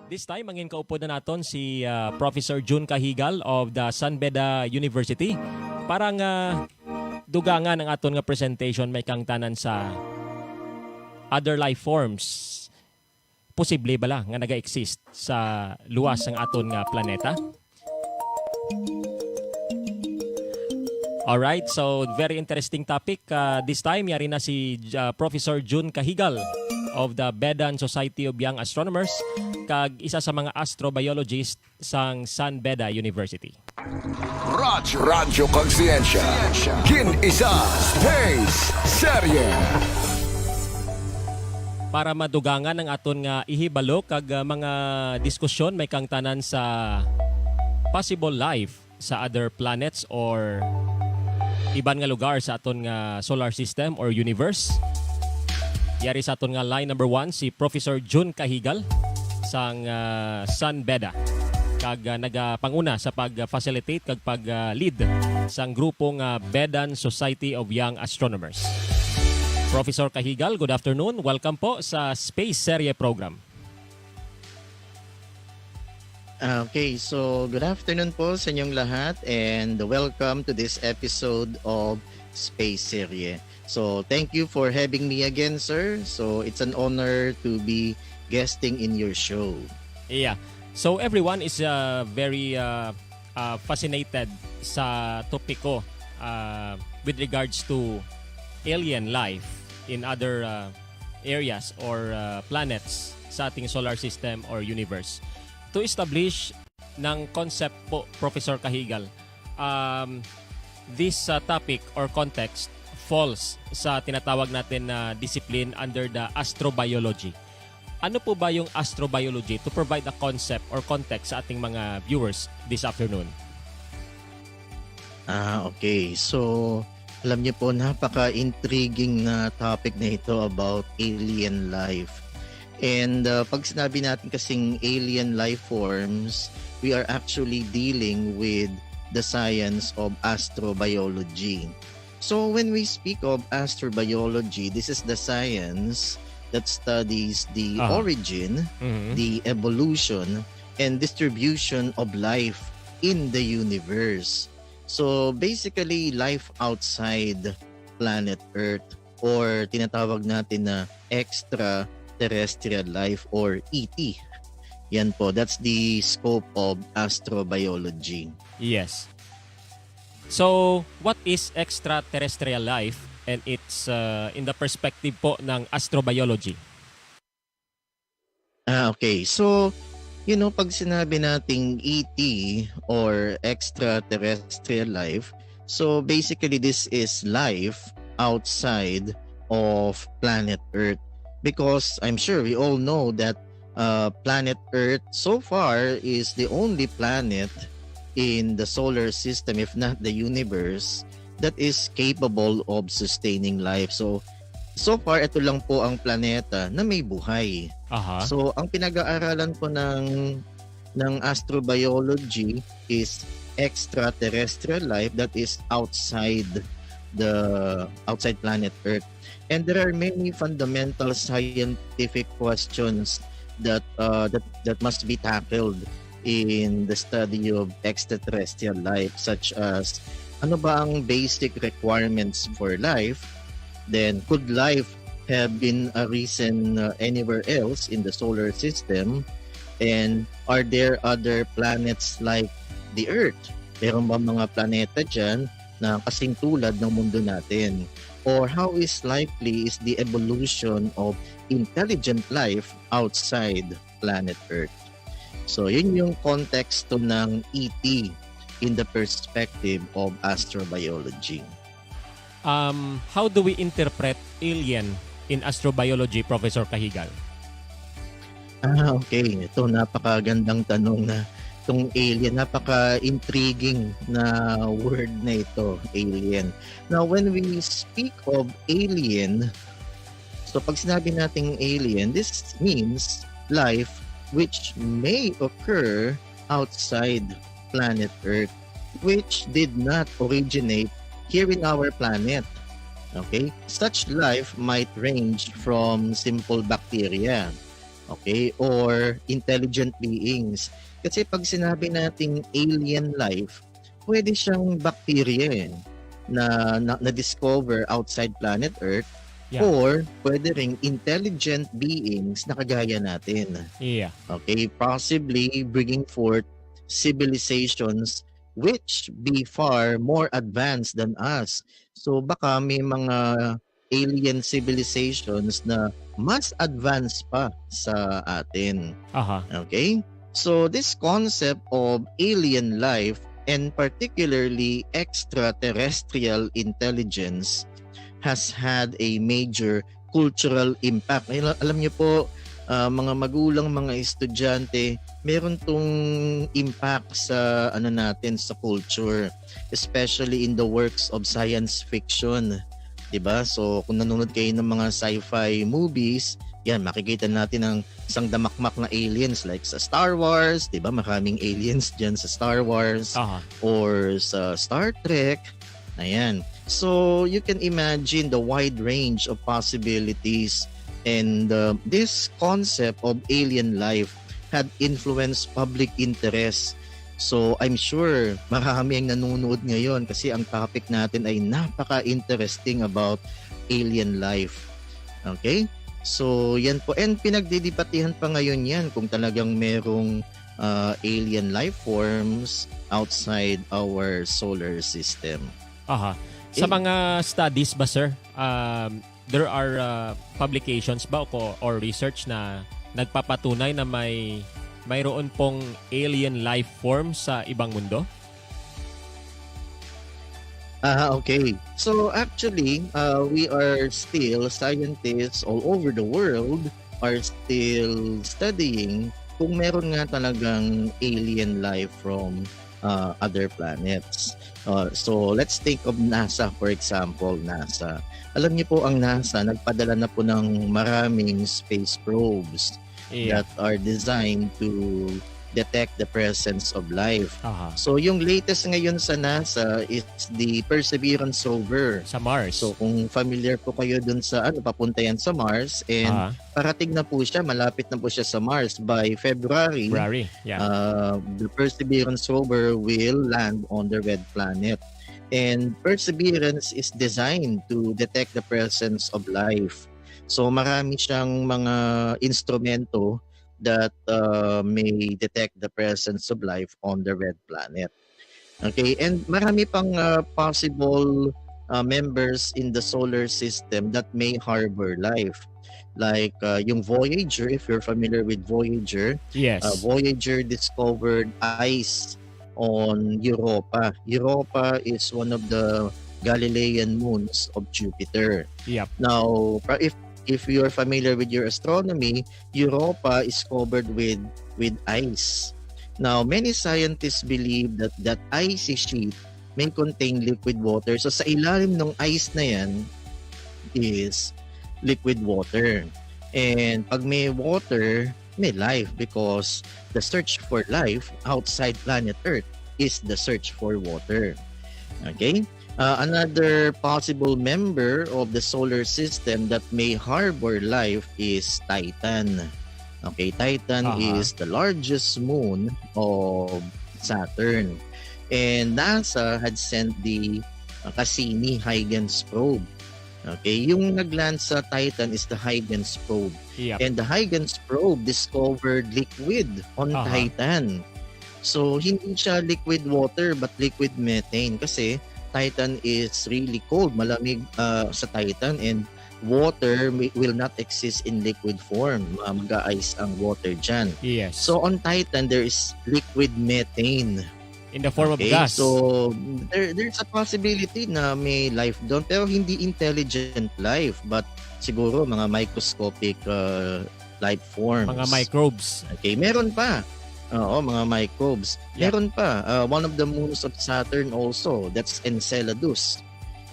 This time, angin kaupod na naton si Professor June Cahigal of the San Beda University. Parang dugangan ang aton nga presentation may kang tanan sa other life forms. Posible ba lang nga naga-exist sa luwas ng aton nga planeta? Alright, so very interesting topic. This time, yari na si Professor June Cahigal of the Bedan Society of Young Astronomers kag isa sa mga astrobiologist sang San Beda University. Radyo kag Siyensya. Kin-isa Space Serye. Para madugangan ang aton nga ihibalo kag mga diskusyon may kang tanan sa possible life sa other planets or iban nga lugar sa aton nga solar system or universe. Yari sa aton nga line number 1 si Professor June Cahigal sang San Beda kag nagapanguna sa pag-facilitate kag pag-lead sang grupong Bedan Society of Young Astronomers. Professor Cahigal, good afternoon. Welcome po sa Space Serye program. Okay, so good afternoon po sa inyong lahat and welcome to this episode of Space Serye. So thank you for having me again, sir. So it's an honor to be guesting in your show. Yeah. So everyone is very fascinated sa topiko with regards to alien life in other areas or planets sa ating solar system or universe. To establish ng concept po, Professor Cahigal, this topic or context falls sa tinatawag natin na discipline under the astrobiology. Ano po ba yung astrobiology to provide a concept or context sa ating mga viewers this afternoon? Okay. So, alam niyo po, napaka-intriguing na topic na ito about alien life. And pag sinabi natin kasing alien life forms, we are actually dealing with the science of astrobiology. So when we speak of astrobiology, this is the science that studies the origin, the evolution, and distribution of life in the universe. So basically, life outside planet Earth or tinatawag natin na extraterrestrial life or ET. Yan po, that's the scope of astrobiology. Yes. So, what is extraterrestrial life and it's in the perspective po ng astrobiology? Okay. So, pag sinabi nating ET or extraterrestrial life, so basically this is life outside of planet Earth. Because I'm sure we all know that planet Earth so far is the only planet in the solar system, if not the universe, that is capable of sustaining life. So far, ito lang po ang planeta na may buhay. So, ang pinag-aaralan po ng astrobiology is extraterrestrial life that is outside planet Earth. And there are many fundamental scientific questions that must be tackled in the study of extraterrestrial life, such as ano ba ang basic requirements for life? Then, could life have been arisen anywhere else in the solar system? And are there other planets like the Earth? Meron ba mga planeta dyan na kasing tulad ng mundo natin? Or how is likely is the evolution of intelligent life outside planet Earth? So, yun yung konteksto ng ET in the perspective of astrobiology. How do we interpret alien in astrobiology, Professor Cahigal? Okay. Ito, napakagandang tanong na itong alien. Napaka-intriguing na word na ito, alien. Now, when we speak of alien, so pag sinabi nating alien, this means life which may occur outside planet Earth, which did not originate here in our planet. Okay? Such life might range from simple bacteria okay, or intelligent beings. Kasi pag sinabi nating alien life, pwede siyang bacteria na discover outside planet Earth, Yeah. or pwede ring intelligent beings na kagaya natin. Yeah. Okay, possibly bringing forth civilizations which be far more advanced than us. So baka may mga alien civilizations na mas advanced pa sa atin. Aha. Okay? So this concept of alien life and particularly extraterrestrial intelligence has had a major cultural impact. Alam niyo po, mga magulang, mga estudyante, meron tong impact sa natin sa culture, especially in the works of science fiction. 'Di ba? So kung nanonood kayo ng mga sci-fi movies, yan makikita natin ang isang damakmak na aliens like sa Star Wars, 'di ba? Maraming aliens diyan sa Star Wars Aha. or sa Star Trek. Ayan. So you can imagine the wide range of possibilities, and this concept of alien life had influenced public interest. So I'm sure marami ang nanonood ngayon kasi ang topic natin ay napaka-interesting about alien life. Okay? So yan po, and pinagdidebatihan pa ngayon yan kung talagang merong alien life forms outside our solar system. Aha. Sa mga studies ba, sir, there are publications ba or research na nagpapatunay na mayroon pong alien life form sa ibang mundo? Okay. So actually, we are still, scientists all over the world are still studying kung meron nga talagang alien life from other planets. So let's think of NASA, for example. NASA. Alam niyo po, ang NASA nagpadala na po ng maraming space probes that are designed to detect the presence of life. Aha. So yung latest ngayon sa NASA is the Perseverance rover. Sa Mars. So kung familiar po kayo dun sa papunta yan sa Mars, and parating na po siya, malapit na po siya sa Mars by February. Yeah. The Perseverance rover will land on the red planet. And Perseverance is designed to detect the presence of life. So marami siyang mga instrumento that may detect the presence of life on the red planet. Okay, and marami pang possible members in the solar system that may harbor life. Like yung Voyager, if you're familiar with Voyager. Yes. Voyager discovered ice on Europa. Europa is one of the Galilean moons of Jupiter. Yep. Now, if you're familiar with your astronomy, Europa is covered with ice. Now, many scientists believe that icy sheet may contain liquid water. So sa ilalim ng ice na yan is liquid water. And pag may water, may life, because the search for life outside planet Earth is the search for water. Okay? Another possible member of the solar system that may harbor life is Titan. Okay, Titan is the largest moon of Saturn. And NASA had sent the Cassini-Huygens probe. Okay, yung nagland sa Titan is the Huygens probe. Yep. And the Huygens probe discovered liquid on Titan. So, hindi siya liquid water but liquid methane, kasi Titan is really cold, malamig sa Titan, and water will not exist in liquid form. Mag-ice ang water dyan. Yes. So on Titan, there is liquid methane. In the form of gas. So there's a possibility na may life doon, pero hindi intelligent life, but siguro mga microscopic life forms. Mga microbes. Okay, meron pa. Oo, mga microbes. Yep. Meron pa, one of the moons of Saturn also, that's Enceladus.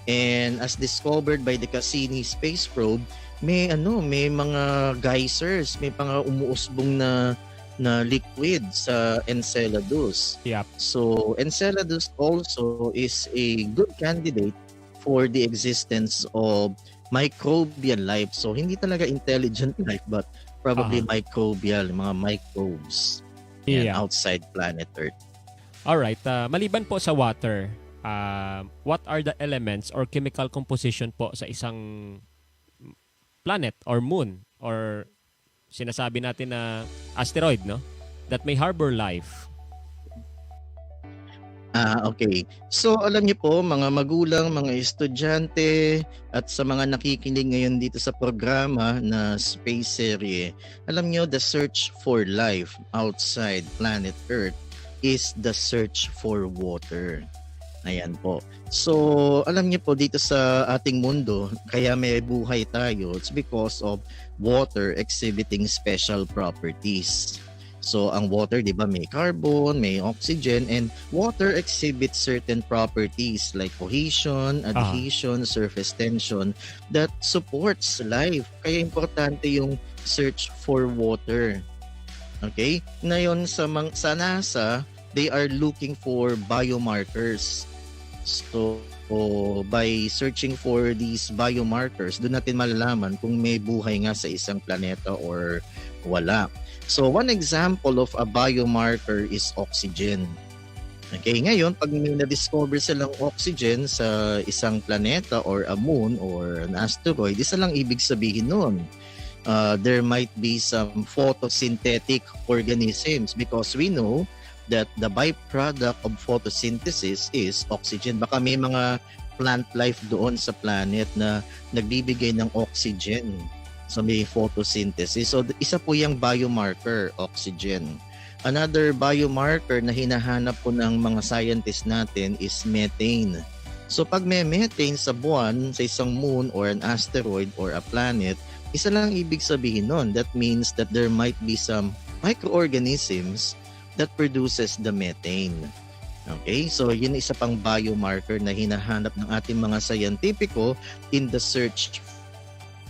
And as discovered by the Cassini space probe, may mga geysers, may mga umuusbong na liquid sa Enceladus. Yep. So Enceladus also is a good candidate for the existence of microbial life. So hindi talaga intelligent life, but probably microbial, mga microbes yan, Yeah. outside planet Earth. Alright, maliban po sa water, what are the elements or chemical composition po sa isang planet or moon or sinasabi natin na asteroid, no? That may harbor life. Okay. So alam niyo po mga magulang, mga estudyante at sa mga nakikinig ngayon dito sa programa na Space Serye, alam niyo the search for life outside planet Earth is the search for water. Ayan po. So alam niyo po dito sa ating mundo, kaya may buhay tayo, it's because of water exhibiting special properties. So ang water, 'di ba, may carbon, may oxygen, and water exhibits certain properties like cohesion, adhesion, surface tension that supports life. Kaya importante yung search for water. Okay? Ngayon sa NASA, they are looking for biomarkers. So by searching for these biomarkers, doon natin malalaman kung may buhay nga sa isang planeta or wala. So one example of a biomarker is oxygen. Okay, ngayon pag may na-discover silang oxygen sa isang planeta or a moon or an asteroid, isa lang ibig sabihin nun. There might be some photosynthetic organisms because we know that the byproduct of photosynthesis is oxygen. Baka may mga plant life doon sa planet na nagbibigay ng oxygen. So may photosynthesis. So isa po yung biomarker, oxygen. Another biomarker na hinahanap po ng mga scientists natin is methane. So pag may methane sa buwan, sa isang moon or an asteroid or a planet, isa lang ibig sabihin nun. That means that there might be some microorganisms that produces the methane. Okay? So yun isa pang biomarker na hinahanap ng ating mga scientifico in the search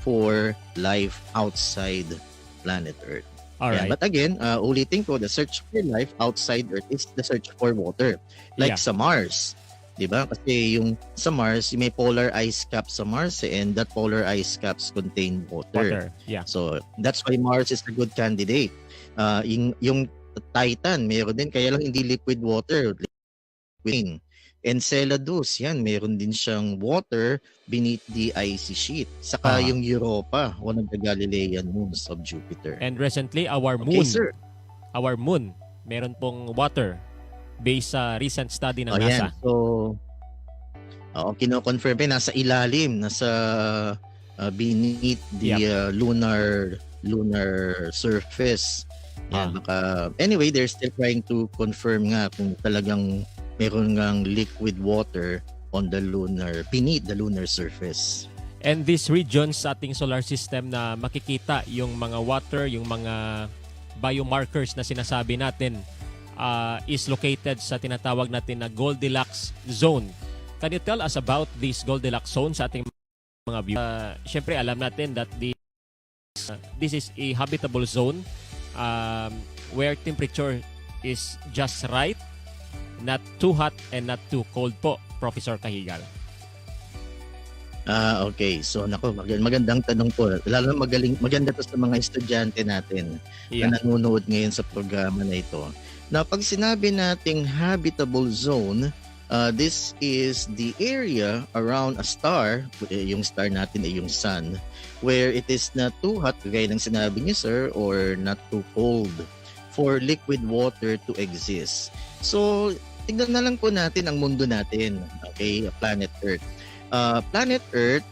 for life outside planet Earth. All right. But again, ulitin ko, the search for life outside Earth is the search for water. Like sa Mars. Diba? Kasi yung sa Mars, may polar ice cap sa Mars and that polar ice caps contain water. Yeah. So that's why Mars is a good candidate. Yung Titan, meron din, kaya lang hindi liquid water. Liquid. Enceladus, yan, meron din siyang water beneath the icy sheet. Saka yung Europa, one of the Galilean moons of Jupiter. And recently, our moon, meron pong water based sa recent study ng NASA. Yan. So, kino-confirm pa, nasa ilalim, nasa beneath the lunar surface. Yan, anyway, they're still trying to confirm nga kung talagang meron ngang liquid water on the beneath the lunar surface. And these regions sa ating solar system na makikita yung mga water, yung mga biomarkers na sinasabi natin is located sa tinatawag natin na Goldilocks zone. Can you tell us about this Goldilocks zone sa ating mga viewers? Siyempre, alam natin that this is a habitable zone where temperature is just right. Not too hot and not too cold po, Professor Cahigal. Okay. So, magandang tanong po. Lalo maganda to sa mga estudyante natin na nanonood ngayon sa programa na ito. Na pag sinabi nating habitable zone, this is the area around a star, yung star natin ay yung sun, where it is not too hot, gaya ng sinabi niyo, sir, or not too cold for liquid water to exist. So, tignan na lang po natin ang mundo natin, okay, planet Earth. Planet Earth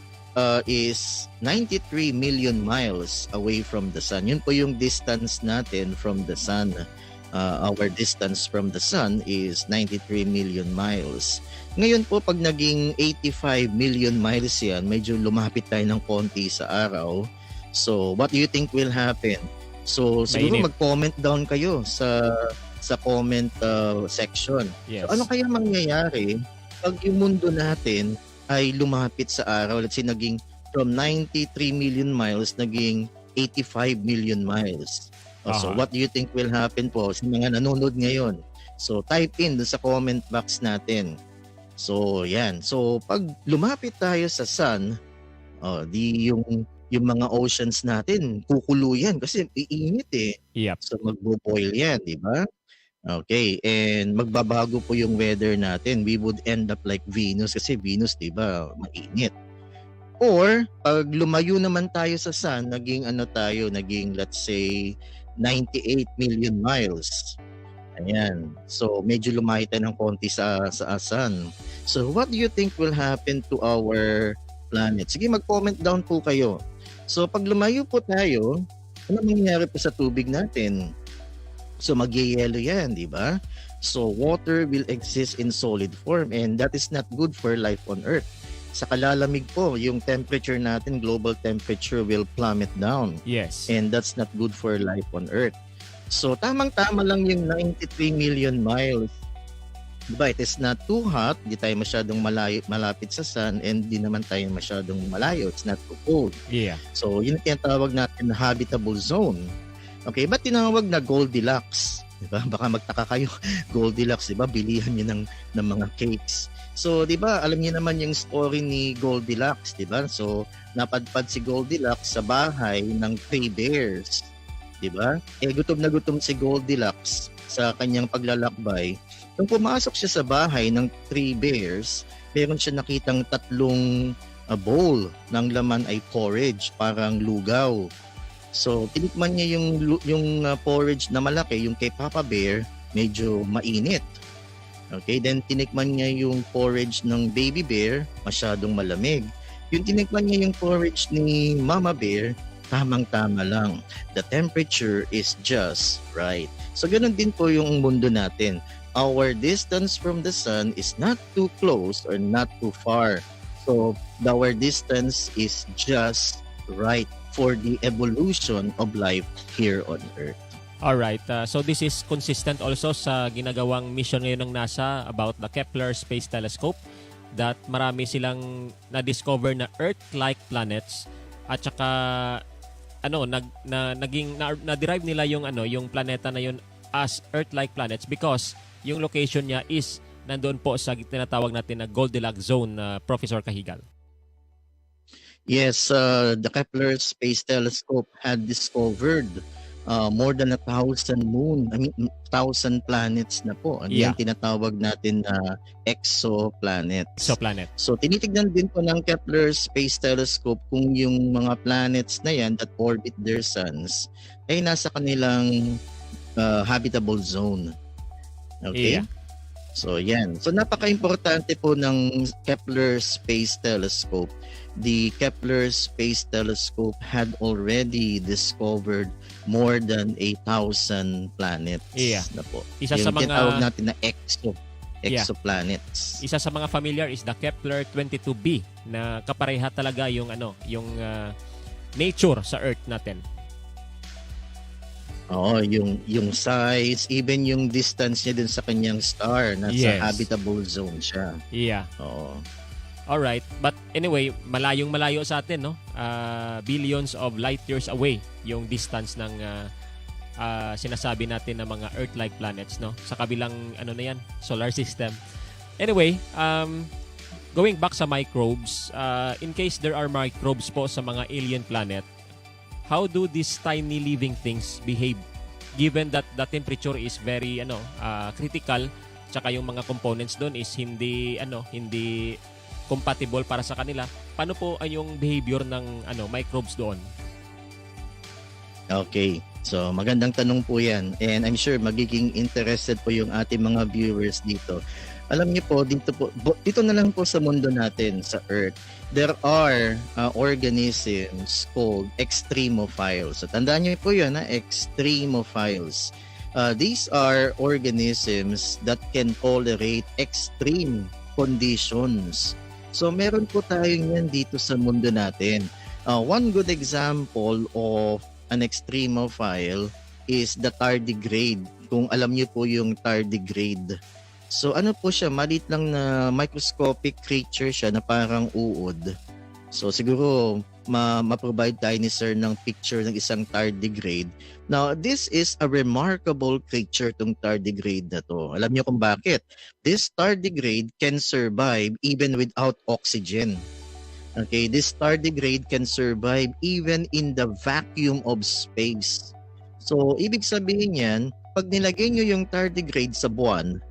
is 93 million miles away from the sun. Yun po yung distance natin from the sun. Our distance from the sun is 93 million miles. Ngayon po, pag naging 85 million miles yan, medyo lumapit tayo ng konti sa araw. So, what do you think will happen? So, siguro mag-comment down kayo sa comment section. Yes. So ano kaya mangyayari pag yung mundo natin ay lumapit sa araw? Let's say naging from 93 million miles naging 85 million miles. So what do you think will happen po sa mga nanonood ngayon? So type in sa comment box natin. So yan. So pag lumapit tayo sa sun, yung yung mga oceans natin, kukulo yan kasi iinit eh. Yep. So magbo-boil yan, di ba? Okay, and magbabago po yung weather natin. We would end up like Venus kasi Venus, di ba, mainit. Or pag lumayo naman tayo sa sun, naging let's say 98 million miles. Ayan. So medyo lumayo tayo ng konti sa sun. So what do you think will happen to our planet? Sige, mag-comment down po kayo. So pag lumayo po tayo, ano mangyayari po sa tubig natin? So magyayelo yan, di ba? So water will exist in solid form and that is not good for life on Earth. Sa kalalamig po, yung temperature natin, global temperature will plummet down. Yes. And that's not good for life on Earth. So tamang-tama lang yung 93 million miles. Diba? It is not too hot, di tayo masyadong malapit sa sun, and di naman tayo masyadong malayo. It's not too cold. Yeah. So yun ang tinatawag natin na habitable zone. Okay, ba't tinawag na Goldilocks? Diba? Baka magtaka kayo, Goldilocks, diba? Bilihan niyo ng mga cakes. So, diba, alam niyo naman yung story ni Goldilocks, diba? So, napadpad si Goldilocks sa bahay ng 3 bears. Diba? Gutom na gutom si Goldilocks sa kanyang paglalakbay. Nung pumasok siya sa bahay ng 3 bears, meron siya nakitang 3 bowl ng laman ay porridge, parang lugaw. So, tinikman niya yung porridge na malaki, yung kay Papa Bear, medyo mainit. Okay, then tinikman niya yung porridge ng Baby Bear, masyadong malamig. Yung tinikman niya yung porridge ni Mama Bear, tamang-tama lang. The temperature is just right. So, ganun din po yung mundo natin. Our distance from the sun is not too close or not too far. So, our distance is just right for the evolution of life here on Earth. Alright, so this is consistent also sa ginagawang mission ngayon ng NASA about the Kepler Space Telescope, that marami silang na-discover na Earth-like planets, at saka na-derive nila yung planeta na yun as Earth-like planets because yung location niya is nandoon po sa tinatawag natin na Goldilocks zone, Professor Kahigal. Yes, the Kepler Space Telescope had discovered more than 1,000 planets na po. Ano Yeah. yung tinatawag natin na exoplanets. Exoplanet. So tinitignan din po ng Kepler Space Telescope kung yung mga planets na yan that orbit their suns ay nasa kanilang habitable zone. Okay? Yeah. So yan. So napaka-importante po ng Kepler Space Telescope. The Kepler Space Telescope had already discovered more than 1,000 planets Yeah. na po. Isa Yung sa mga- tinatawag natin na Yeah. exoplanets. Isa sa mga familiar is the Kepler 22b na kapareha talaga yung nature sa Earth natin. Oo, yung size, even yung distance niya dun sa kanyang star, nasa Yes. habitable zone siya. Yeah. Oo. Alright, but anyway, malayo sa atin, no? Billions of light years away yung distance ng sinasabi natin na mga Earth-like planets, no? Sa kabilang solar system. Anyway, going back sa microbes, in case there are microbes po sa mga alien planet, how do these tiny living things behave given that the temperature is very critical, tsaka yung mga components doon is hindi compatible para sa kanila? Paano po ay yung behavior ng microbes doon? Okay. So, magandang tanong po yan. And I'm sure magiging interested po yung ating mga viewers dito. Alam niyo po, dito na lang po sa mundo natin, sa Earth, there are organisms called extremophiles. So, tandaan niyo po yan, extremophiles. These are organisms that can tolerate extreme conditions. So, meron po tayong yan dito sa mundo natin. One good example of an extremophile is the tardigrade. Kung alam niyo po yung tardigrade. So ano po siya, maliit lang na microscopic creature siya na parang uod. So siguro ma-provide tayo ni sir ng picture ng isang tardigrade. Now this is a remarkable creature, tong tardigrade na to. Alam niyo kung bakit? This tardigrade can survive even without oxygen. Okay, this tardigrade can survive even in the vacuum of space. So, ibig sabihin yan, pag nilagay nyo yung tardigrade sa buwan,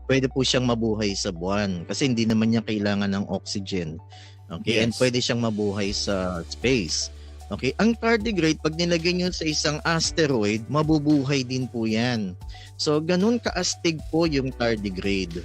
pwede po siyang mabuhay sa buwan kasi hindi naman niya kailangan ng oxygen. Okay, and Yes. pwede siyang mabuhay sa space. Okay, ang tardigrade, pag nilagay nyo sa isang asteroid, mabubuhay din po yan. So, ganun kaastig po yung tardigrade.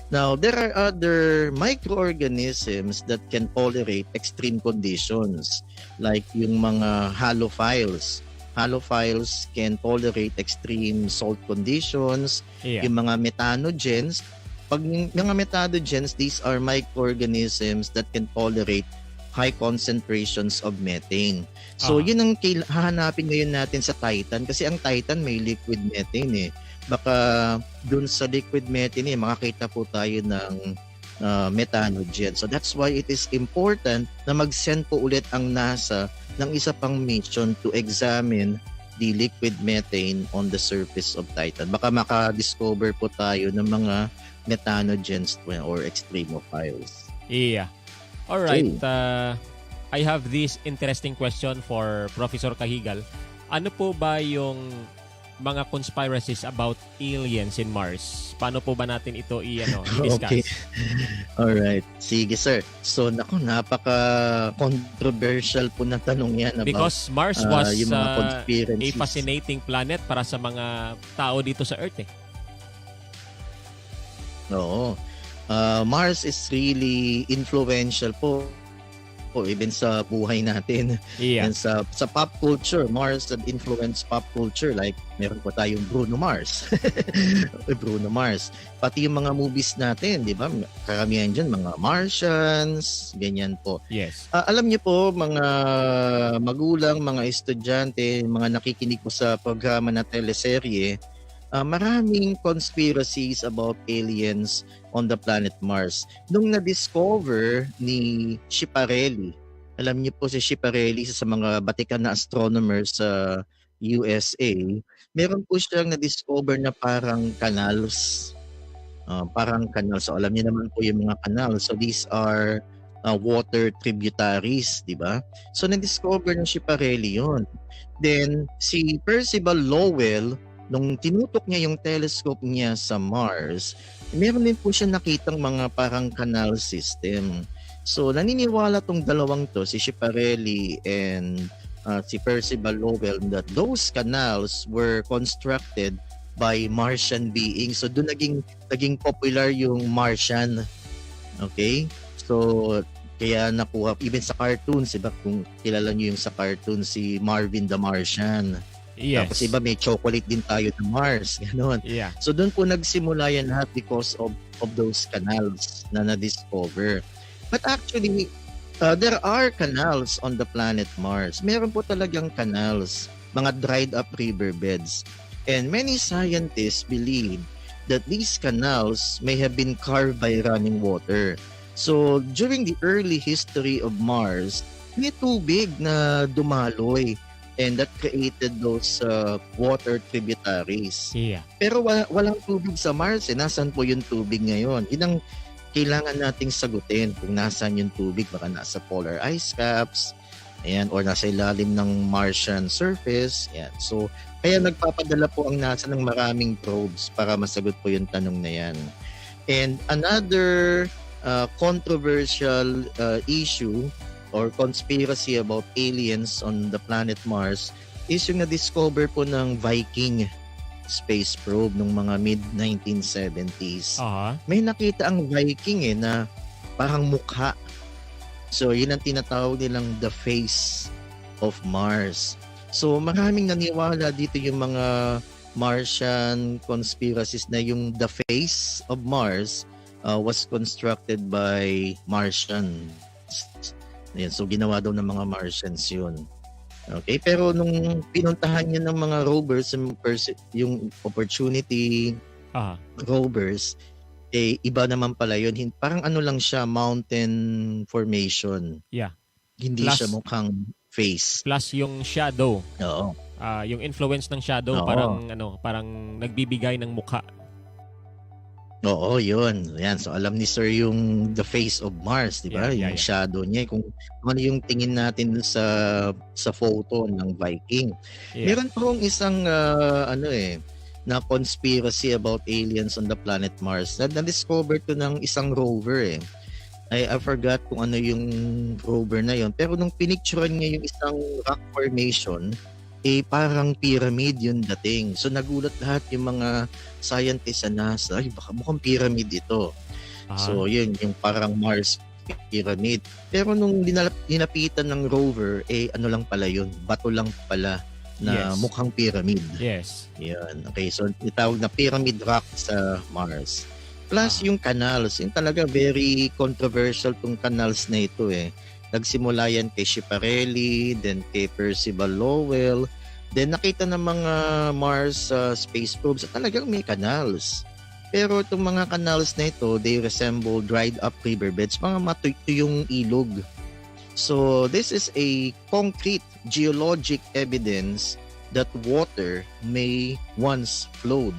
Now, there are other microorganisms that can tolerate extreme conditions like yung mga halophiles. Halophiles can tolerate extreme salt conditions. Yeah. Yung mga methanogens, pag yung mga methanogens, these are microorganisms that can tolerate high concentrations of methane. So, yun ang hahanapin ngayon natin sa Titan kasi ang Titan may liquid methane eh. Baka dun sa liquid methane makakita po tayo ng methanogen. So that's why it is important na mag-send po ulit ang NASA ng isa pang mission to examine the liquid methane on the surface of Titan. Baka maka-discover po tayo ng mga methanogens or extremophiles. Yeah. All right. I have this interesting question for Professor Cahigal. Ano po ba yung mga conspiracies about aliens in Mars? Paano po ba natin ito i-discuss? Okay. All right. Sige, sir. So, napaka-controversial po na tanong yan about Because Mars was yung mga a conspiracies. fascinating planet para sa mga tao dito sa Earth eh. Oo. Mars is really influential po even sa buhay natin. Yeah. And sa pop culture, Mars had influenced pop culture. Like, meron po tayong Bruno Mars. Bruno Mars. Pati yung mga movies natin, di ba? Karamihan dyan, mga Martians, ganyan po. Yes. Alam niyo po, mga magulang, mga estudyante, mga nakikinig po sa programa na teleserye, maraming conspiracies about aliens on the planet Mars. Nung na-discover ni Schiaparelli, alam niyo po si Schiaparelli sa mga batikan na astronomers sa USA, meron po siyang na-discover na parang canals. So alam niyo naman po yung mga canals. So these are water tributaries, di ba? So na-discover ng Schiaparelli yun. Then si Percival Lowell, nung tinutok niya yung telescope niya sa Mars, meron din po siya nakitang mga parang canal system. So naniniwala tong dalawang to, si Schiaparelli and si Percival Lowell, that those canals were constructed by Martian beings. So doon naging popular yung Martian. Okay? So kaya nakuha even sa cartoons, iba kung kilala niyo yung sa cartoon si Marvin the Martian. Yes. Tapos iba may chocolate din tayo ng Mars, gano'n. Yeah. So doon po nagsimula yan lahat because of those canals na na-discover. But actually, there are canals on the planet Mars. Meron po talagang canals, mga dried up riverbeds. And many scientists believe that these canals may have been carved by running water. So during the early history of Mars, may tubig na dumaloy. And that created those water tributaries. Yeah. Pero walang tubig sa Mars. Nasaan po yung tubig ngayon? Yun ang kailangan nating sagutin. Kung nasaan yung tubig, baka nasa polar ice caps, ayan, or nasa ilalim ng Martian surface. Ayan. So, kaya nagpapadala po ang NASA ng maraming probes para masagot po yung tanong na yan. And another controversial issue or conspiracy about aliens on the planet Mars is yung na-discover po ng Viking space probe nung mga mid-1970s. May nakita ang Viking na parang mukha. So yun ang tinatawag nilang the face of Mars. So maraming naniwala dito yung mga Martian conspiracies na yung the face of Mars was constructed by Martians. Ayan, so ginawa daw ng mga Martians yun. Okay, pero nung pinuntahan niya ng mga rovers, yung Opportunity rovers, iba naman pala yun. Parang ano lang siya, mountain formation. Yeah. Hindi siya mukhang face. Plus yung shadow. Oo. Yung influence ng shadow, Oo. parang nagbibigay ng mukha. Oo, yun. Yan. So alam ni Sir yung the face of Mars, di ba? Yeah, Yung yeah. shadow niya, kung ano yung tingin natin dun sa photo ng Viking. Yeah. Meron pa akong isang na conspiracy about aliens on the planet Mars. Na-discover to ng isang rover eh. I forgot kung ano yung rover na yon. Pero nung pinicturean niya yung isang rock formation, parang pyramid yung dating. So nagulat lahat yung mga scientists sa NASA, ay baka mukhang pyramid ito. So yun, yung parang Mars pyramid. Pero nung dinapitan ng rover, ano lang pala yun, bato lang pala na Yes. mukhang pyramid. Yes. Yan. Okay, so itawag na pyramid rock sa Mars. Plus yung canals, yung talaga very controversial tong canals na ito eh. Nagsimula yan kay Schiaparelli, then kay Percival Lowell, then nakita ng mga Mars space probes at talagang may canals. Pero itong mga canals na ito, they resemble dried up riverbeds, mga matuyong ilog. So this is a concrete geologic evidence that water may once flowed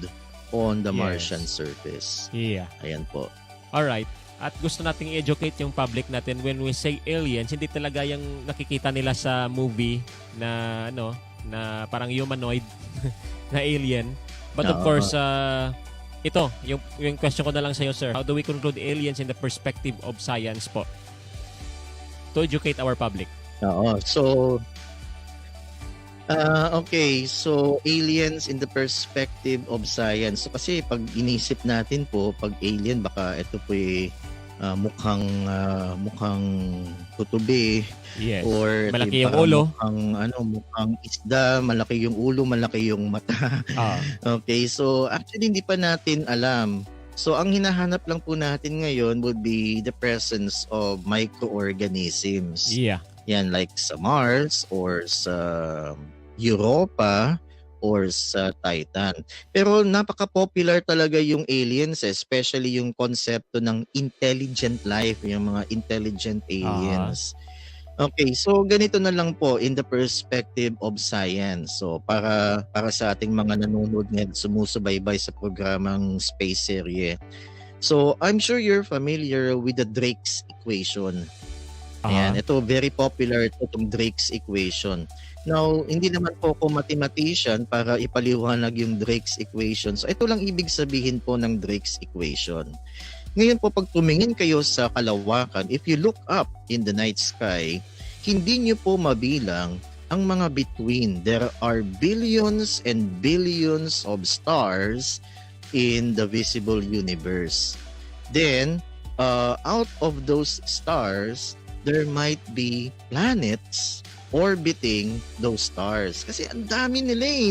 on the Yes. Martian surface. Yeah. Ayan po. Alright. At gusto nating i-educate yung public natin when we say aliens, hindi talaga yung nakikita nila sa movie na na parang humanoid na alien. But of Oo. course, ito, yung question ko na lang sa iyo, sir. How do we conclude aliens in the perspective of science po? To educate our public. Oo. So, okay. So, aliens in the perspective of science. So, kasi pag inisip natin po, pag alien, baka ito po mukhang tutubi. Yes. Or Malaki yung parang ulo. mukhang isda, malaki yung ulo, malaki yung mata. Okay, so actually hindi pa natin alam. So ang hinahanap lang po natin ngayon would be the presence of microorganisms. Yeah. Yan, like sa Mars or sa Europa or sa Titan. Pero napaka-popular talaga yung aliens, especially yung konsepto ng intelligent life, yung mga intelligent aliens. Okay, so ganito na lang po in the perspective of science. So para sa ating mga nanonood ngayon, sumusubaybay sa programang Space Serye. So I'm sure you're familiar with the Drake's equation. Ayan, ito very popular itong Drake's equation. Now, hindi naman po ako mathematician para ipaliwanag yung Drake's equation. So ito lang ibig sabihin po ng Drake's equation. Ngayon po pag tumingin kayo sa kalawakan, if you look up in the night sky, hindi nyo po mabilang ang mga bituin. There are billions and billions of stars in the visible universe. Then, out of those stars, there might be planets orbiting those stars. Kasi ang dami nila eh.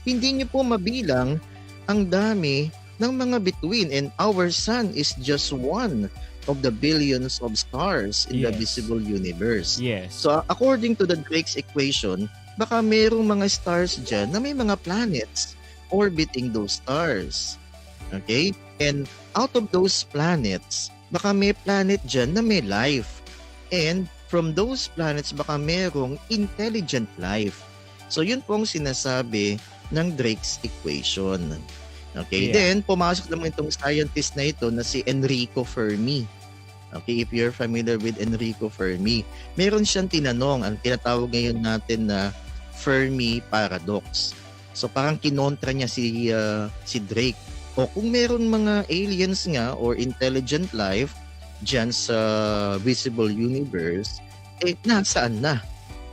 Hindi nyo po mabilang ang dami ng mga bituin. And our sun is just one of the billions of stars in the Yes. visible universe. Yes. So according to the Drake's equation, baka merong mga stars dyan na may mga planets orbiting those stars. Okay? And out of those planets, baka may planet dyan na may life. And from those planets, baka merong intelligent life. So yun pong sinasabi ng Drake's equation. Okay, Yeah. then pumasok naman itong scientist na ito na si Enrico Fermi. Okay, if you're familiar with Enrico Fermi, meron siyang tinanong, ang tinatawag ngayon natin na Fermi paradox. So parang kinontra niya si Drake. O kung meron mga aliens nga or intelligent life dyan sa visible universe, nasaan na?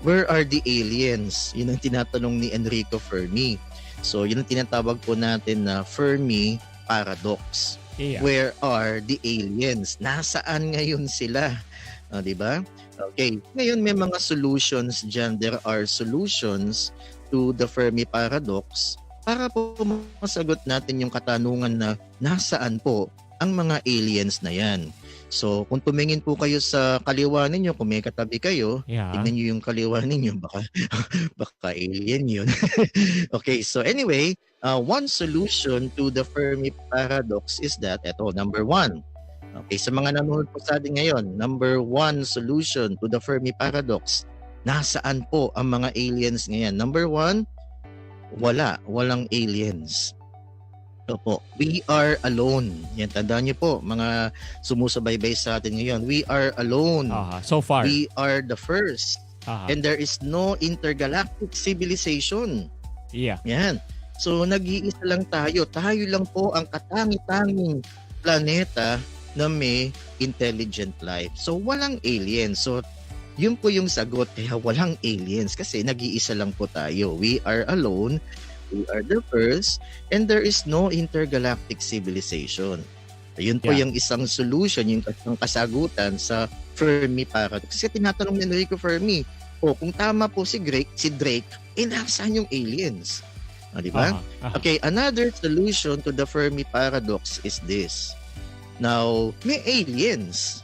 Where are the aliens? Yun ang tinatanong ni Enrico Fermi. So yun ang tinatawag po natin na Fermi paradox. Yeah. Where are the aliens? Nasaan ngayon sila? Di ba? Okay. Ngayon may mga solutions dyan. There are solutions to the Fermi paradox para po masagot natin yung katanungan na nasaan po ang mga aliens na yan. So, kung tumingin po kayo sa kaliwa ninyo, kung may katabi kayo, Yeah. tingnan nyo yung kaliwa ninyo, baka alien yun. Okay, so anyway, one solution to the Fermi paradox is that, number one. Okay, sa mga nanonood po sa atin ngayon, number one solution to the Fermi paradox, nasaan po ang mga aliens ngayon? Number one, walang aliens. Opo, we are alone. Yan, tandaan niyo po, mga sumusubaybay sa atin ngayon. We are alone. So far. We are the first. Aha. And there is no intergalactic civilization. Yeah. Yan. So, nag-iisa lang tayo. Tayo lang po ang katangi-tanging planeta na may intelligent life. So, walang aliens. So, yun po yung sagot. Kaya walang aliens kasi nag-iisa lang po tayo. We are alone. We are the first. And there is no intergalactic civilization. Ayun po Yeah. yung isang solution, yung isang kasagutan sa Fermi paradox. Kasi tinatanong ni Enrico Fermi, kung tama po si Drake, nasaan yung aliens? Di ba? Aha. Okay, another solution to the Fermi paradox is this. Now, may aliens.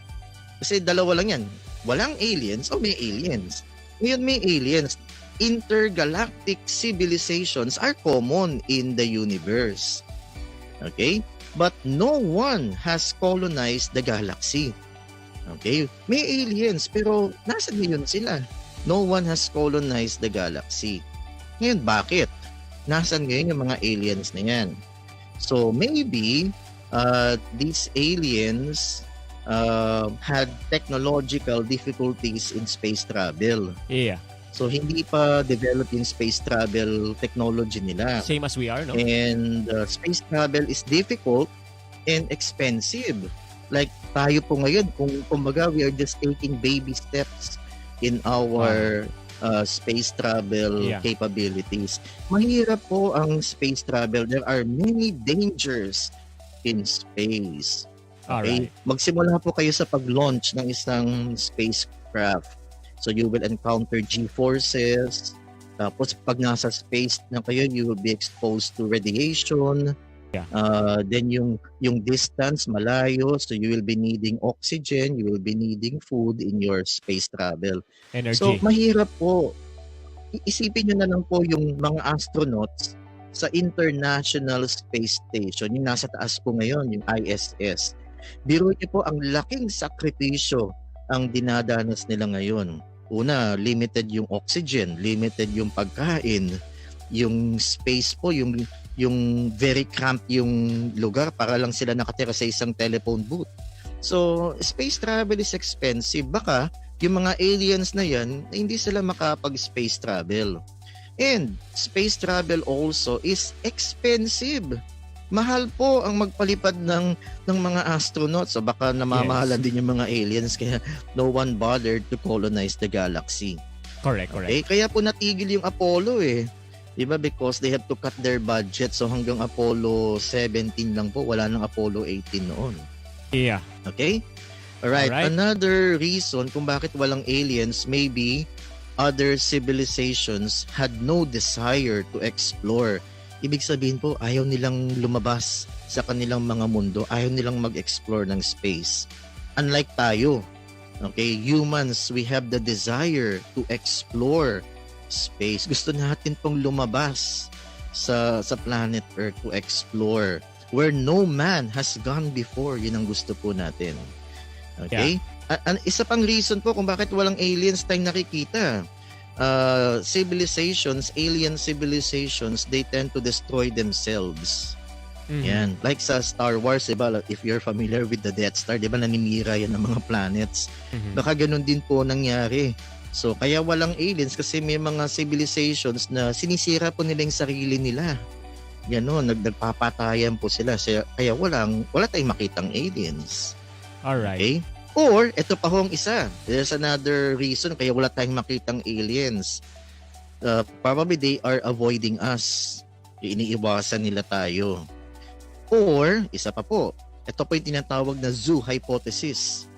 Kasi dalawa lang yan. Walang aliens o may aliens. Ngayon may aliens. Intergalactic civilizations are common in the universe. Okay? But no one has colonized the galaxy. Okay? May aliens pero nasa ngayon sila? No one has colonized the galaxy. Ngayon, bakit? Nasaan ngayon yung mga aliens na yan? So, maybe these aliens had technological difficulties in space travel. Yeah. So, hindi pa developed yung space travel technology nila. Same as we are, no? And space travel is difficult and expensive. Like tayo po ngayon, kumbaga we are just taking baby steps in our space travel capabilities. Mahirap po ang space travel. There are many dangers in space. Okay? Alright. Magsimula po kayo sa pag-launch ng isang spacecraft. So you will encounter G-forces. Tapos pag nasa space na kayo, you will be exposed to radiation. Yeah. Then yung distance malayo, so you will be needing oxygen, you will be needing food in your space travel. Energy. So mahirap po. Isipin nyo na lang po yung mga astronauts sa International Space Station, yung nasa taas po ngayon, yung ISS. Biro nyo po ang laking sakripisyo ang dinadanas nila ngayon. Una, limited yung oxygen, limited yung pagkain, yung space po, yung very cramped yung lugar para lang sila nakatira sa isang telephone booth. So, space travel is expensive. Baka yung mga aliens na yan, hindi sila makapag-space travel. And space travel also is expensive. Mahal po ang magpalipad ng mga astronauts. So baka namamahalan din yung mga aliens kaya no one bothered to colonize the galaxy. Correct. Okay? Kaya po natigil yung Apollo eh. Diba? Because they have to cut their budget. So hanggang Apollo 17 lang po. Wala nang Apollo 18 noon. Yeah. Okay? Alright. Another reason kung bakit walang aliens, maybe other civilizations had no desire to explore. Ibig sabihin po, ayaw nilang lumabas sa kanilang mga mundo. Ayaw nilang mag-explore ng space. Unlike tayo, okay, humans, we have the desire to explore space. Gusto natin pong lumabas sa planet Earth to explore where no man has gone before. Yun ang gusto po natin. Okay? Yeah. Isa pang reason po kung bakit walang aliens tayong nakikita. Civilizations, alien civilizations, they tend to destroy themselves. Mm-hmm. Yan. Like sa Star Wars, diba? If you're familiar with the Death Star, diba naninira yan ng mga planets. Mm-hmm. Baka ganun din po nangyari. So, kaya walang aliens kasi may mga civilizations na sinisira po nila yung sarili nila. Ganon, nagpapatayan po sila. Kaya wala tayong makitang aliens. Alright. Okay? Or, ito pa hong isa. There's another reason kaya wala tayong makitang aliens. Probably they are avoiding us. Iniiwasan nila tayo. Or, isa pa po. Ito po yung tinatawag na zoo hypothesis.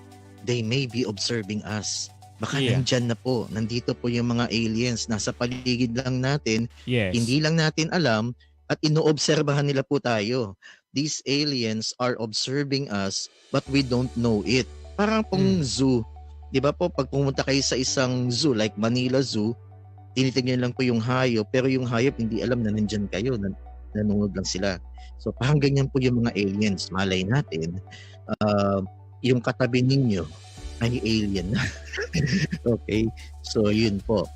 They may be observing us. Baka nandyan na po. Nandito po yung mga aliens. Nasa paligid lang natin. Yes. Hindi lang natin alam at inoobserbahan nila po tayo. These aliens are observing us but we don't know it. Parang pong zoo. Di ba po, pag pumunta kayo sa isang zoo, like Manila Zoo, tinitignan lang po yung hayop, pero yung hayop hindi alam na nandyan kayo, nanonood lang sila. So parang ganyan po yung mga aliens. Malay natin, yung katabi ninyo ay alien. Okay? So yun po.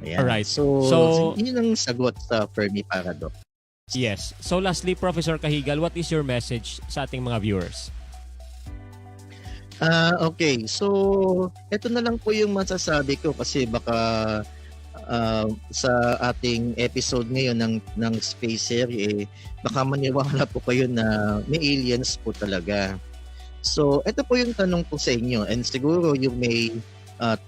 Ayan. Alright. So yun ang sagot sa Fermi paradox. Yes. So lastly, Professor Kahigal, what is your message sa ating mga viewers? Okay. So, eto na lang po yung masasabi ko kasi baka sa ating episode ngayon ng Space Serie, baka maniwala po kayo na may aliens po talaga. So, ito po yung tanong ko sa inyo and siguro you may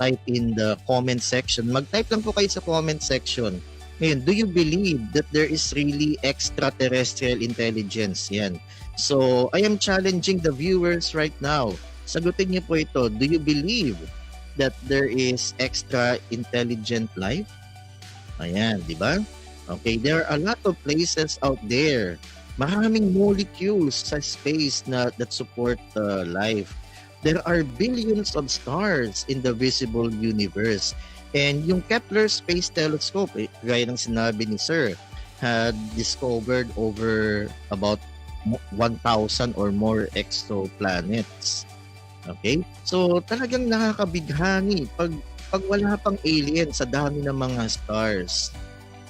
type in the comment section. Mag-type lang po kayo sa comment section. Ngayon, do you believe that there is really extraterrestrial intelligence? Yan. So, I am challenging the viewers right now. Sagutin niyo po ito. Do you believe that there is extra intelligent life? Ayan, di ba? Okay, there are a lot of places out there. Maraming molecules sa space that support life. There are billions of stars in the visible universe. And yung Kepler Space Telescope, gaya ng sinabi ni Sir, had discovered over about 1,000 or more exoplanets. Okay? So talagang nakakabighani pag wala pang alien sa dami ng mga stars.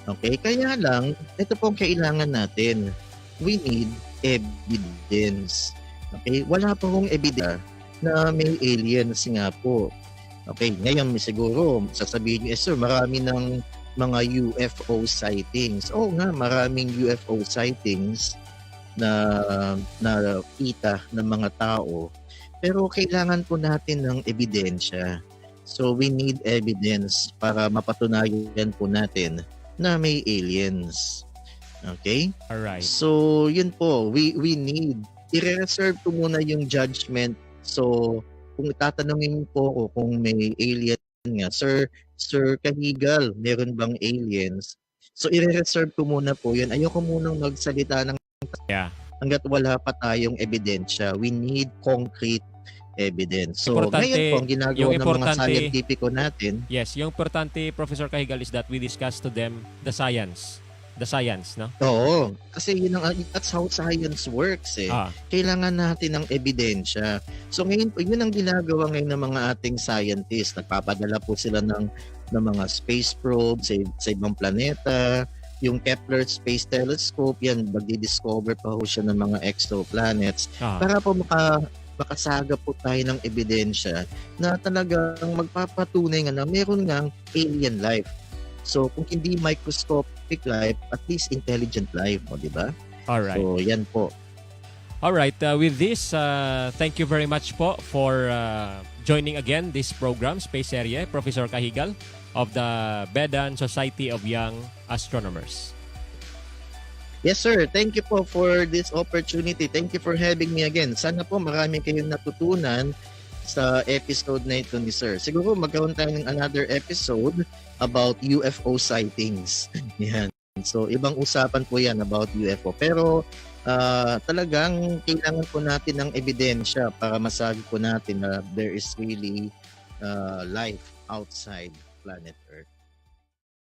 Okay? Kaya lang, ito po ang kailangan natin. We need evidence. Okay? Wala pa hong ebidensya na may aliens nga po. Okay, ngayon siguro sasabihin niyo, sir, marami ng mga UFO sightings. Oo nga, maraming UFO sightings na nakita ng mga tao. Pero kailangan po natin ng ebidensya. So we need evidence para mapatunayan po natin na may aliens. Okay? Alright. So yun po, we need, i-reserve po muna yung judgment. So kung tatanungin po ako kung may alien nga, Sir Kahigal, meron bang aliens? So i-reserve ko muna po yun. Ayoko munang magsalita ng hanggat wala pa tayong ebidensya. We need concrete evidence. So ngayon po ang ginagawa ng mga scientifico natin. Yes, yung importante, Professor Kahigal, is that we discuss to them the science. The science, no? Oo. Kasi that's how science works eh. Kailangan natin ng ebidensya. So ngayon po, yun ang ginagawa ngayon ng mga ating scientists. Nagpapadala po sila ng mga space probes sa ibang planeta. Yung Kepler Space Telescope, yan, magdi-discover pa ho siya ng mga exoplanets. Para po makasaga po tayo ng ebidensya na talagang magpapatunay nga na meron ngang alien life. So, kung hindi microscopic life, at least intelligent life, di ba? Alright. So, yan po. Alright, with this, thank you very much po for joining again this program, Space Serie, Professor Kahigal of the Bedan Society of Young Astronomers. Yes, sir. Thank you po for this opportunity. Thank you for having me again. Sana po marami kayong natutunan sa episode na ito ni Sir. Siguro magkaroon tayo ng another episode about UFO sightings. Yan. So, ibang usapan po yan about UFO. Pero, talagang kailangan po natin ng ebidensya para masabi po natin na there is really life outside planet Earth.